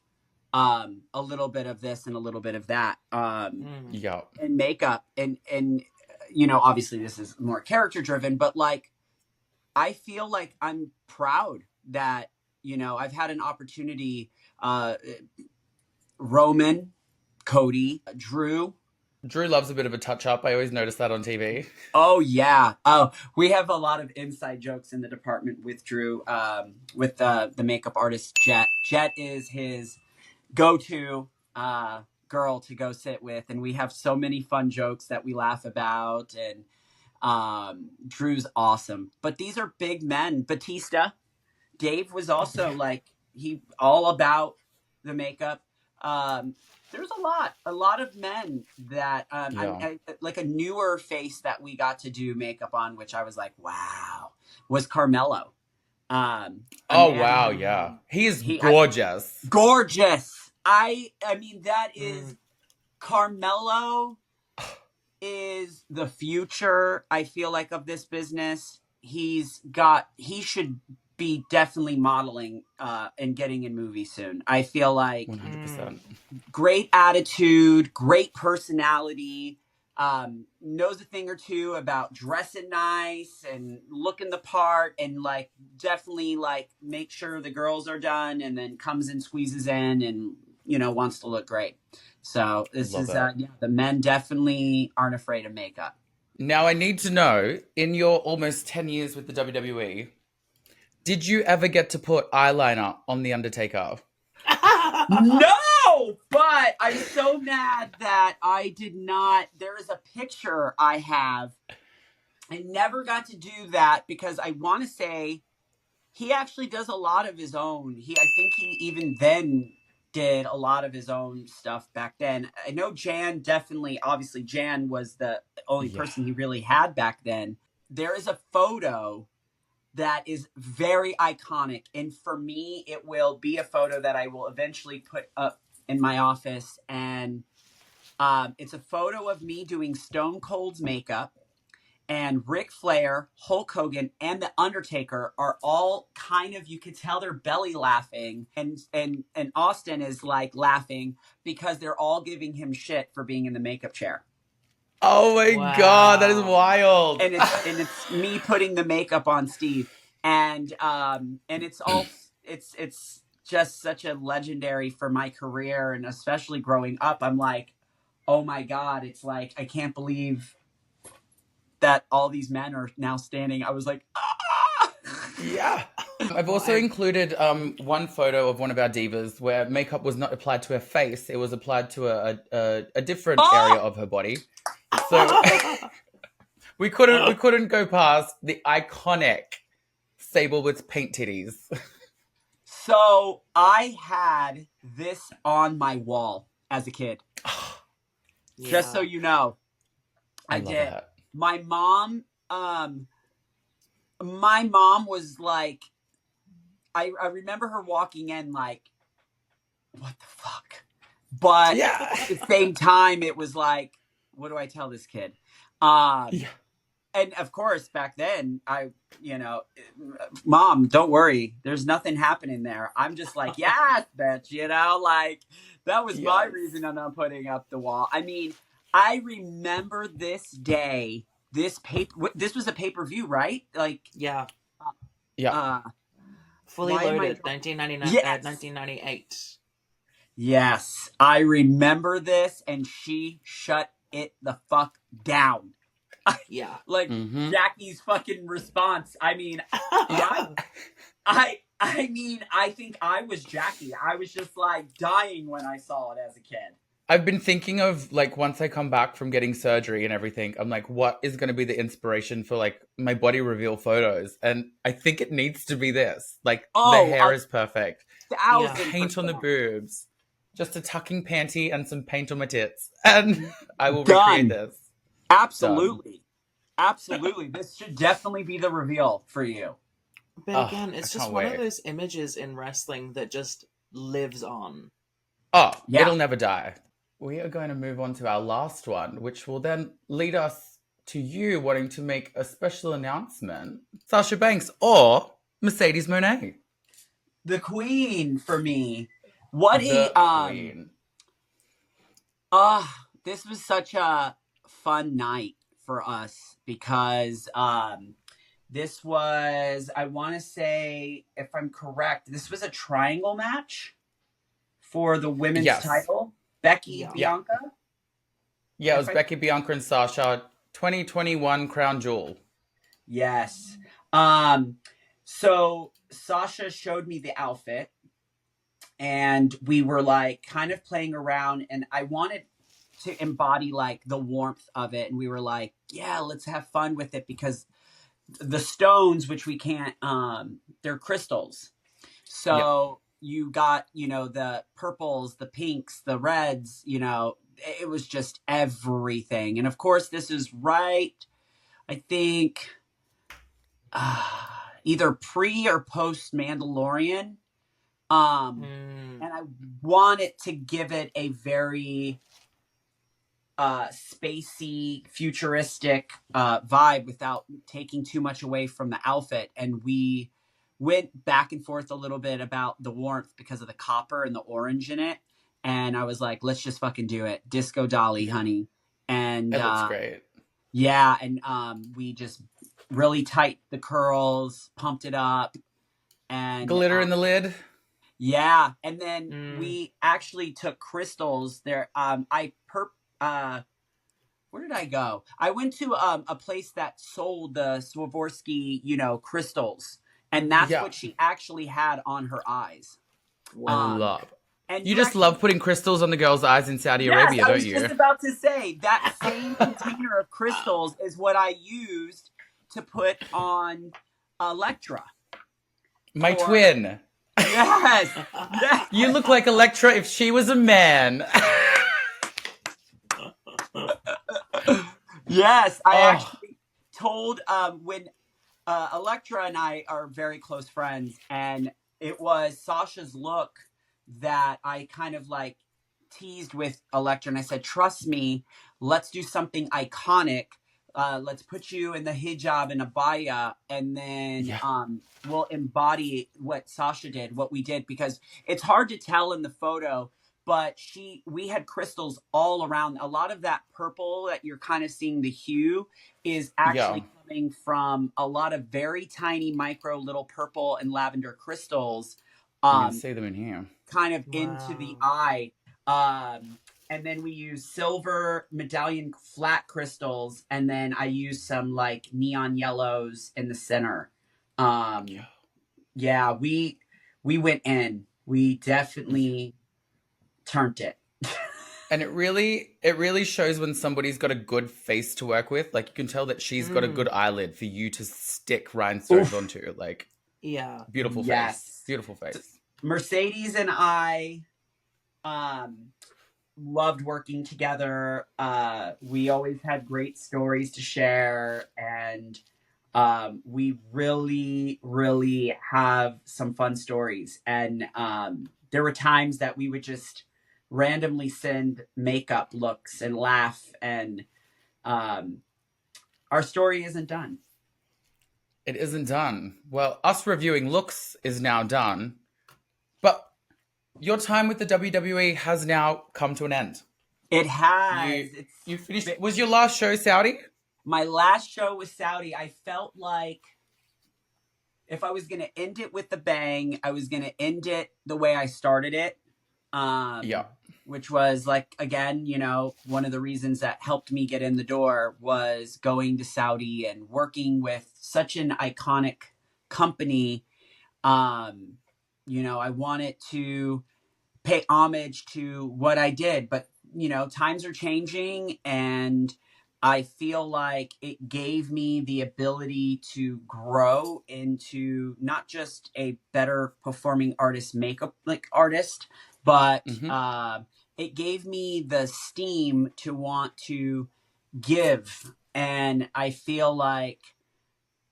a little bit of this and a little bit of that and makeup and you know, obviously this is more character driven, but like I feel like I'm proud that, you know, I've had an opportunity. Roman, Cody, Drew loves a bit of a touch up. I always notice that on TV. Oh yeah. Oh, we have a lot of inside jokes in the department with Drew, with the makeup artist Jet. Jet is his go-to girl to go sit with, and we have so many fun jokes that we laugh about, and Drew's awesome. But these are big men. Batista, Dave was also like, he all about the makeup. There's a lot of men that I, like a newer face that we got to do makeup on, which I was like, wow, was Carmelo. Wow, yeah, he's gorgeous. Gorgeous. I mean, that is Carmelo is the future, I feel like, of this business. He should be definitely modeling and getting in movies soon. I feel like 100%. Great attitude, great personality, knows a thing or two about dressing nice and looking the part, and like definitely like make sure the girls are done, and then comes and squeezes in and, you know, wants to look great. So this is the men definitely aren't afraid of makeup. Now I need to know, in your almost 10 years with the WWE, did you ever get to put eyeliner on The Undertaker? No, but I'm so mad that I did not. There is a picture I have. I never got to do that because I want to say he actually does a lot of his own. I think he even then did a lot of his own stuff back then. I know obviously Jan was the only person he really had back then. There is a photo that is very iconic. And for me, it will be a photo that I will eventually put up in my office. And it's a photo of me doing Stone Cold's makeup. And Ric Flair, Hulk Hogan, and The Undertaker are all kind of, you could tell they're belly laughing. And Austin is like laughing because they're all giving him shit for being in the makeup chair. Oh my God, that is wild. And it's me putting the makeup on Steve. And it's just such a legendary for my career. And especially growing up, I'm like, oh my God, it's like, I can't believe that all these men are now standing. I was like, ah! Yeah. I've also included one photo of one of our divas where makeup was not applied to her face. It was applied to a different area of her body. So we couldn't go past the iconic Sable with paint titties. So I had this on my wall as a kid. Just so you know. I did. That. My mom was like, I remember her walking in like, what the fuck? But at the same time, it was like, what do I tell this kid? And of course, back then, Mom, don't worry. There's nothing happening there. I'm just like, yes, bitch, like that was my reason I'm not putting up the wall. I mean, I remember this day, this was a pay-per-view, right? Like, Fully Loaded, 1999, yes. 1998. Yes, I remember this, and she shut it the fuck down. Yeah. Like, Jackie's fucking response. I mean, I mean, I think I was Jackie. I was just, like, dying when I saw it as a kid. I've been thinking of, like, once I come back from getting surgery and everything, I'm like, what is going to be the inspiration for, like, my body reveal photos? And I think it needs to be this. Like, the hair is perfect. Paint on the boobs. Just a tucking panty and some paint on my tits. And I will recreate this. Absolutely. Done. Absolutely. This should definitely be the reveal for you. But again, it's just one of those images in wrestling that just lives on. Oh, it'll never die. We are going to move on to our last one, which will then lead us to you wanting to make a special announcement. Sasha Banks or Mercedes Moné. The Queen for me. What Queen. This was such a fun night for us because this was, I want to say, if I'm correct, this was a triangle match for the women's title. Becky, Bianca? Yeah, it was Becky, Bianca, and Sasha. 2021 Crown Jewel. Yes. So Sasha showed me the outfit, and we were like kind of playing around, and I wanted to embody like the warmth of it, and we were like, yeah, let's have fun with it because the stones, which we can't, they're crystals. So you got, the purples, the pinks, the reds, it was just everything. And of course, this is right, I think, either pre or post Mandalorian. And I wanted to give it a very spacey, futuristic vibe without taking too much away from the outfit. And we went back and forth a little bit about the warmth because of the copper and the orange in it. And I was like, let's just fucking do it. Disco Dolly, honey. And it looks great. Yeah. And we just really tight the curls, pumped it up. And glitter in the lid. Yeah. And then we actually took crystals there. Where did I go? I went to a place that sold the Swarovski, crystals. And that's what she actually had on her eyes. Wow. I love. And you just love putting crystals on the girls' eyes in Saudi Arabia, don't you? I was just about to say, that same container of crystals is what I used to put on Elektra. My for- twin. Yes. Yes. You look like Elektra if she was a man. Yes, I Oh. actually told when Elektra and I are very close friends, and it was Sasha's look that I kind of like teased with Elektra, and I said, "Trust me, let's do something iconic. Let's put you in the hijab and abaya, and then we'll embody what Sasha did, what we did, because it's hard to tell in the photo." But we had crystals all around. A lot of that purple that you're kind of seeing, the hue, is actually coming from a lot of very tiny micro little purple and lavender crystals. You can see them in here. Kind of into the eye. And then we use silver medallion flat crystals. And then I use some like neon yellows in the center. Yeah, we went in. We definitely turned it. And it really shows when somebody's got a good face to work with. Like, you can tell that she's got a good eyelid for you to stick rhinestones onto. Like, beautiful face. Beautiful face. Mercedes and I loved working together. We always had great stories to share, and we really, really have some fun stories. And there were times that we would just randomly send makeup looks and laugh, and our story isn't done. It isn't done. Well, us reviewing looks is now done, but your time with the WWE has now come to an end. It has. You finished. Was your last show Saudi? My last show was Saudi. I felt like if I was going to end it with a bang, I was going to end it the way I started it. Which was like, again, you know, one of the reasons that helped me get in the door was going to Saudi and working with such an iconic company. You know, I wanted to pay homage to what I did, but, you know, times are changing, and I feel like it gave me the ability to grow into not just a better performing artist, makeup like artist, but it gave me the steam to want to give. And I feel like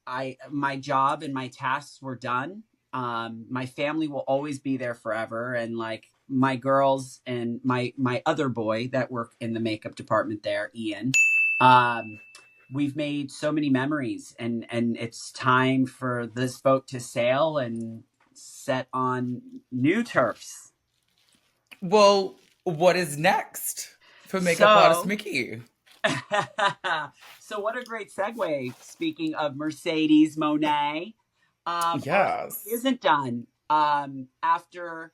my job and my tasks were done. My family will always be there forever. And like my girls and my other boy that work in the makeup department there, Ian, we've made so many memories, and it's time for this boat to sail and set on new turfs. Well, what is next for makeup artist Mickey? So what a great segue. Speaking of Mercedes Monet, yes, isn't done. After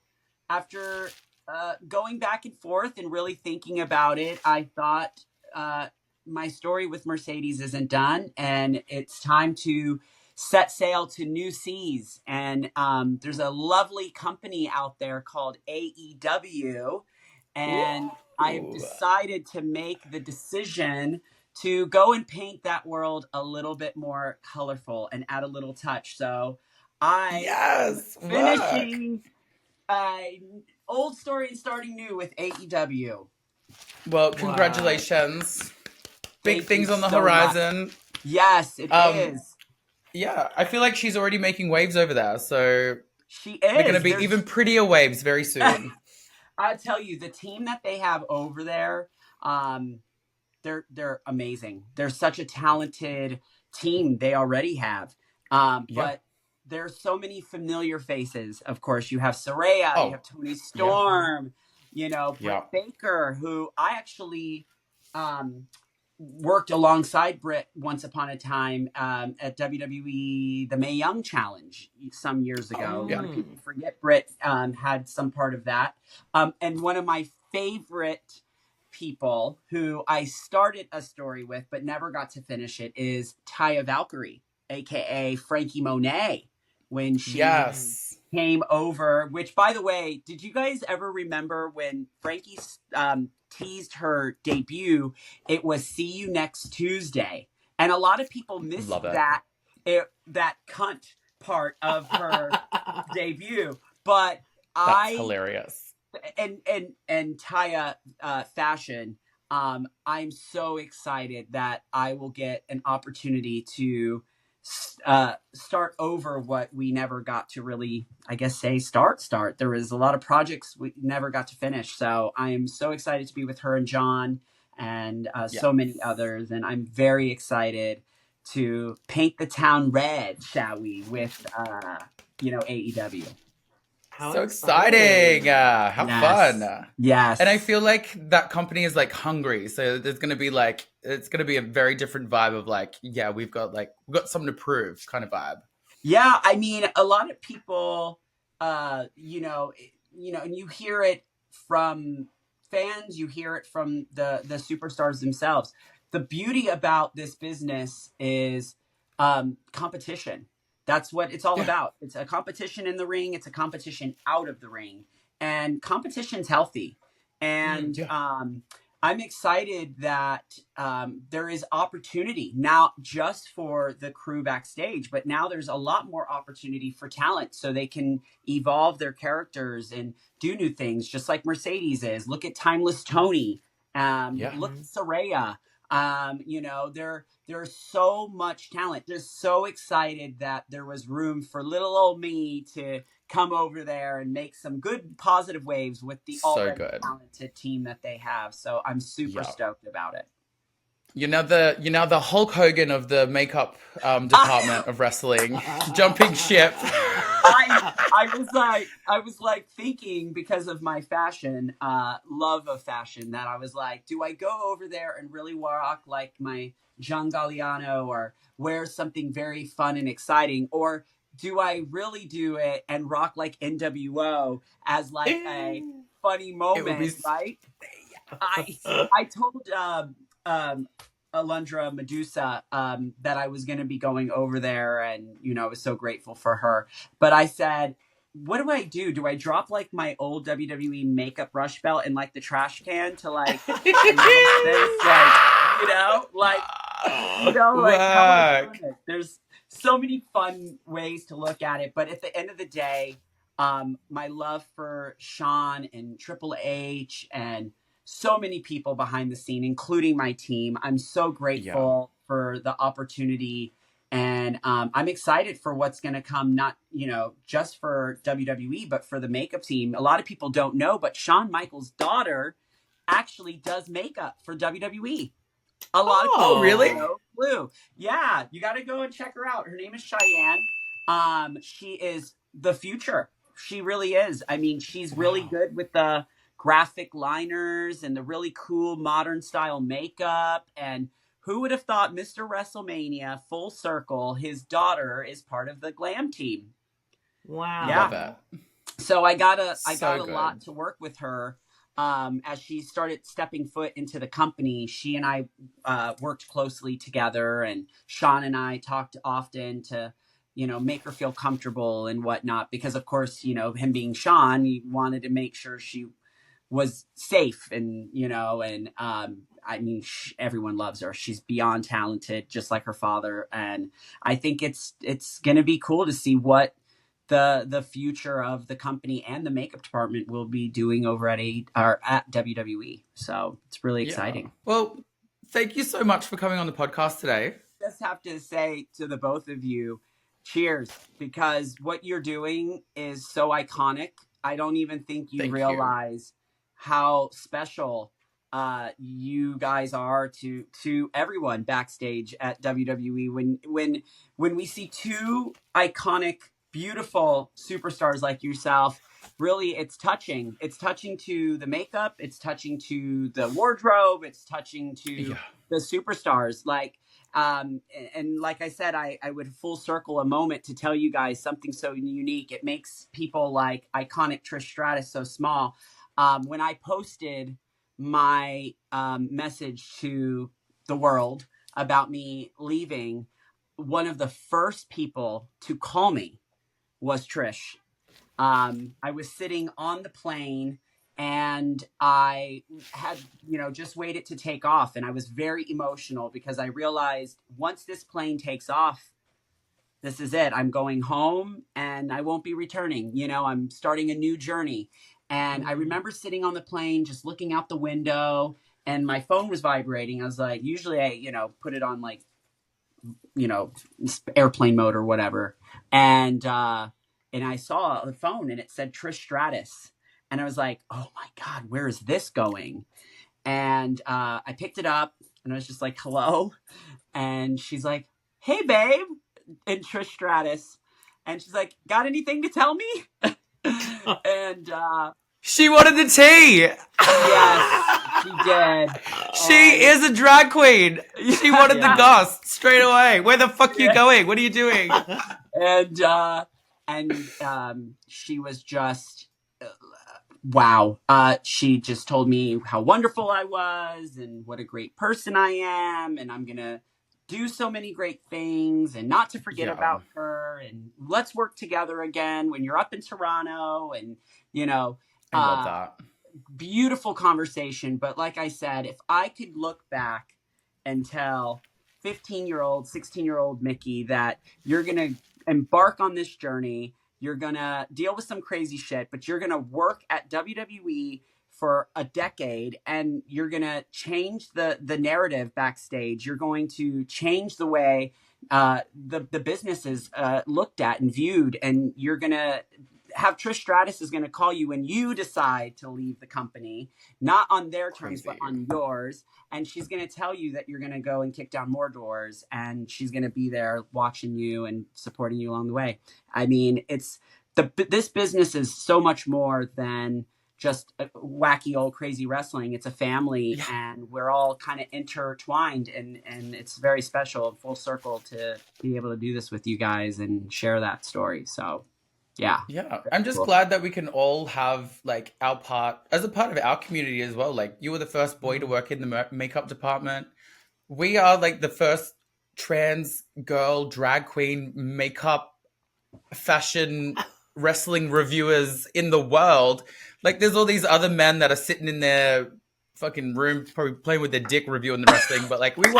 going back and forth and really thinking about it, I thought my story with Mercedes isn't done, and it's time to set sail to new seas. And there's a lovely company out there called AEW, and I've decided to make the decision to go and paint that world a little bit more colorful and add a little touch. So finishing old story and starting new with AEW. Well, congratulations. Big things on the horizon. Much. Yes, it is. Yeah, I feel like she's already making waves over there. So she is. They're going to be even prettier waves very soon. I tell you, the team that they have over there, they're amazing. They're such a talented team they already have. But there's so many familiar faces. Of course, you have Saraya, you have Toni Storm, you know, Britt Baker, who I actually worked alongside Britt once upon a time at WWE, the Mae Young Challenge some years ago. A lot of people forget Britt had some part of that. And one of my favorite people who I started a story with but never got to finish it is Taya Valkyrie, a.k.a. Frankie Monet, when she came over. Which, by the way, did you guys ever remember when Frankie teased her debut? It was "See You Next Tuesday," and a lot of people missed that cunt part of her debut, but That's hilarious. and Taya fashion. I'm so excited that I will get an opportunity to start over what we never got to really, I guess, say start. There was a lot of projects we never got to finish. So I am so excited to be with her and John and so many others. And I'm very excited to paint the town red, shall we, with, AEW. So exciting. Have fun. Yes. And I feel like that company is like hungry. So there's going to be like, it's going to be a very different vibe of like, yeah, we've got something to prove kind of vibe. Yeah. I mean, a lot of people, and you hear it from fans, you hear it from the superstars themselves. The beauty about this business is competition. That's what it's all about. It's a competition in the ring. It's a competition out of the ring, and competition's healthy. And I'm excited that there is opportunity, not just for the crew backstage, but now there's a lot more opportunity for talent so they can evolve their characters and do new things, just like Mercedes is. Look at Timeless Tony. Look at Saraya. There's so much talent. Just so excited that there was room for little old me to come over there and make some good positive waves with the already talented team that they have. So I'm super stoked about it. You're now the Hulk Hogan of the makeup department of wrestling, jumping ship. I was like thinking, because of my fashion, love of fashion, that I was like, do I go over there and really rock like my John Galliano or wear something very fun and exciting, or do I really do it and rock like NWO as like a funny moment, right? I told Alundra Medusa that I was going to be going over there, and I was so grateful for her. But I said, what do I do? Do I drop like my old WWE makeup rush belt in like the trash can to like there's so many fun ways to look at it. But at the end of the day, my love for Sean and Triple H and so many people behind the scene, including my team, I'm so grateful for the opportunity. And I'm excited for what's going to come, not, just for WWE, but for the makeup team. A lot of people don't know, but Shawn Michaels' daughter actually does makeup for WWE. A lot of people really? No clue. Yeah, you got to go and check her out. Her name is Cheyenne. She is the future. She really is. I mean, she's really good with the graphic liners and the really cool modern style makeup. And who would have thought Mr. WrestleMania, full circle, his daughter is part of the Glam team. Wow. Yeah. Love that. So I got a lot to work with her. As she started stepping foot into the company, she and I worked closely together, and Sean and I talked often to, make her feel comfortable and whatnot, because of course, him being Sean, he wanted to make sure she was safe, and I mean, everyone loves her. She's beyond talented, just like her father. And I think it's going to be cool to see what the future of the company and the makeup department will be doing over at WWE. So it's really exciting. Well, thank you so much for coming on the podcast today. Just have to say to the both of you, cheers, because what you're doing is so iconic. I don't even think you realize how special you guys are to everyone backstage at WWE. When we see two iconic, beautiful superstars like yourself, really, it's touching. It's touching to the makeup. It's touching to the wardrobe. It's touching to the superstars. Like, and like I said, I would full circle a moment to tell you guys something so unique. It makes people like iconic Trish Stratus so small. When I posted my message to the world about me leaving, one of the first people to call me was Trish. I was sitting on the plane, and I had, just waited to take off. And I was very emotional because I realized once this plane takes off, this is it. I'm going home and I won't be returning. You know, I'm starting a new journey. And I remember sitting on the plane, just looking out the window, and my phone was vibrating. I was like, usually I, put it on like, airplane mode or whatever. And I saw the phone and it said Trish Stratus. And I was like, oh my God, where is this going? And I picked it up and I was just like, hello. And she's like, hey, babe, in Trish Stratus. And she's like, got anything to tell me? And she wanted the tea. Yes, she did. She is a drag queen. She wanted the goss straight away. Where the fuck are you going? What are you doing? And she was just wow. She just told me how wonderful I was and what a great person I am, and I'm gonna do so many great things and not to forget about her, and let's work together again when you're up in Toronto. And I love that. Beautiful conversation. But like I said, if I could look back and tell 15-year-old, 16-year-old Mickey that you're gonna embark on this journey, you're gonna deal with some crazy shit, but you're gonna work at WWE for a decade, and you're going to change the narrative backstage. You're going to change the way the business is looked at and viewed, and you're going to have Trish Stratus is going to call you when you decide to leave the company, not on their terms, but on yours. And she's going to tell you that you're going to go and kick down more doors, and she's going to be there watching you and supporting you along the way. I mean, this business is so much more than just wacky old crazy wrestling. It's a family, and we're all kind of intertwined, and it's very special, full circle, to be able to do this with you guys and share that story. So yeah. I'm just glad that we can all have like our part as a part of our community as well. Like, you were the first boy to work in the makeup department. We are like the first trans girl drag queen makeup fashion wrestling reviewers in the world. Like, there's all these other men that are sitting in their fucking room, probably playing with their dick reviewing the wrestling. But like, we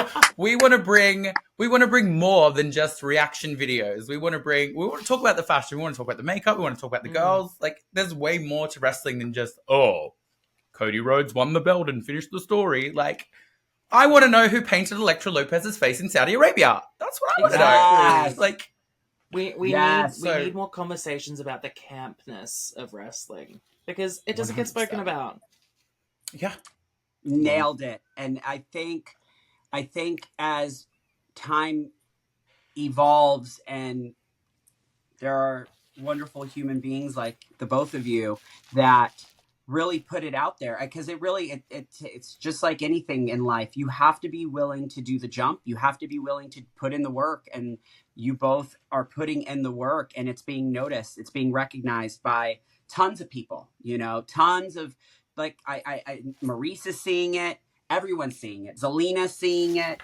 want to bring more than just reaction videos. We want to talk about the fashion. We want to talk about the makeup. We want to talk about the girls. Like, there's way more to wrestling than just, Cody Rhodes won the belt and finished the story. Like, I want to know who painted Elektra Lopez's face in Saudi Arabia. That's what I want to know. Like, we need more conversations about the campness of wrestling, because it doesn't 100%. Get spoken about. Yeah. Nailed it. And I think as time evolves and there are wonderful human beings like the both of you that really put it out there, because it's just like anything in life. You have to be willing to do the jump. You have to be willing to put in the work, and you both are putting in the work, and it's being noticed. It's being recognized by tons of people, tons of, like, Maurice is seeing it. Everyone's seeing it. Zelina's seeing it.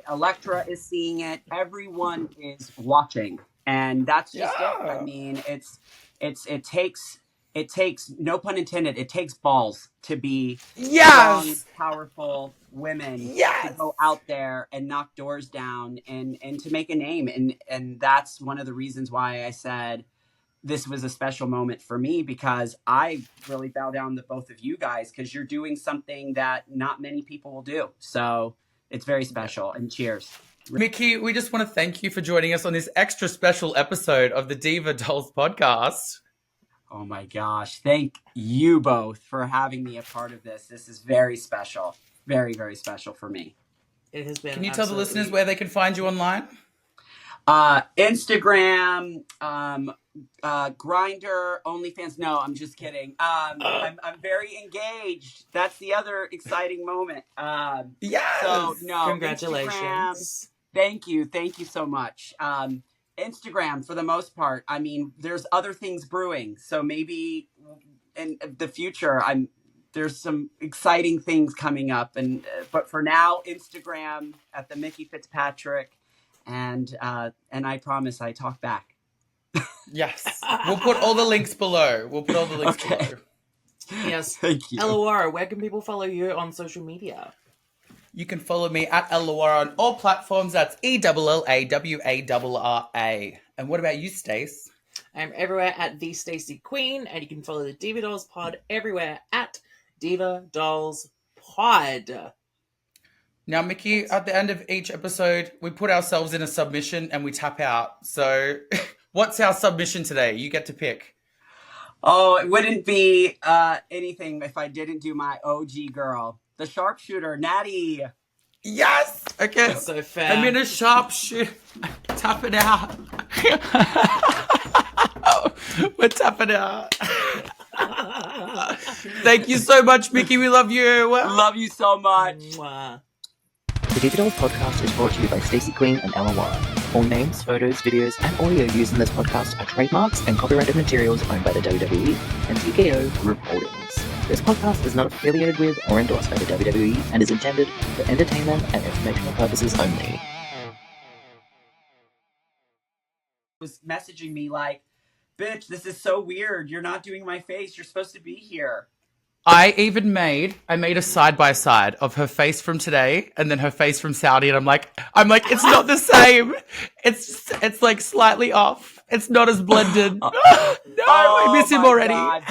Elektra is seeing it. Everyone is watching. And that's just it. I mean, it takes, no pun intended, it takes balls to be strong, powerful women to go out there and knock doors down and to make a name. And that's one of the reasons why I said this was a special moment for me, because I really bow down to both of you guys, because you're doing something that not many people will do. So it's very special, and cheers. Mickey, we just want to thank you for joining us on this extra special episode of the Diva Dolls podcast. Oh my gosh. Thank you both for having me a part of this. This is very special. Very, very special for me. It has been. Can you tell the listeners where they can find you online? Instagram, Grindr, OnlyFans. No, I'm just kidding. I'm very engaged. That's the other exciting moment. Yes. So no, congratulations. Instagram, thank you so much. Instagram, for the most part. I mean, there's other things brewing, so maybe in the future, there's some exciting things coming up. But for now, Instagram at the Mickey Fitzpatrick. And I promise I talk back. Yes. We'll put all the links below. Below. Yes. Thank you. Ellawarra, where can people follow you on social media? You can follow me at Ellawarra on all platforms. That's ELLAWARRA. And what about you, Stace? I'm everywhere at the Stacy Queen, and you can follow the Diva Dolls Pod everywhere at Diva Dolls Pod. Now, Mickey, at the end of each episode, we put ourselves in a submission and we tap out. So, what's our submission today? You get to pick. Oh, it wouldn't be anything if I didn't do my OG girl, the sharpshooter, Natty. Yes! Okay. That's so fair. I'm in a sharpshooter. Tap it out. We're tapping out. Thank you so much, Mickey. We love you. Love you so much. Mwah. The Diva Dolls podcast is brought to you by Stacy Queen and Ellawarra. All names, photos, videos, and audio used in this podcast are trademarks and copyrighted materials owned by the WWE and TKO Group Holdings. This podcast is not affiliated with or endorsed by the WWE and is intended for entertainment and informational purposes only. Was messaging me like, bitch, this is so weird. You're not doing my face. You're supposed to be here. I made a side-by-side of her face from today and then her face from Saudi, and I'm like, it's not the same. It's like slightly off. It's not as blended. No, I miss him already. God.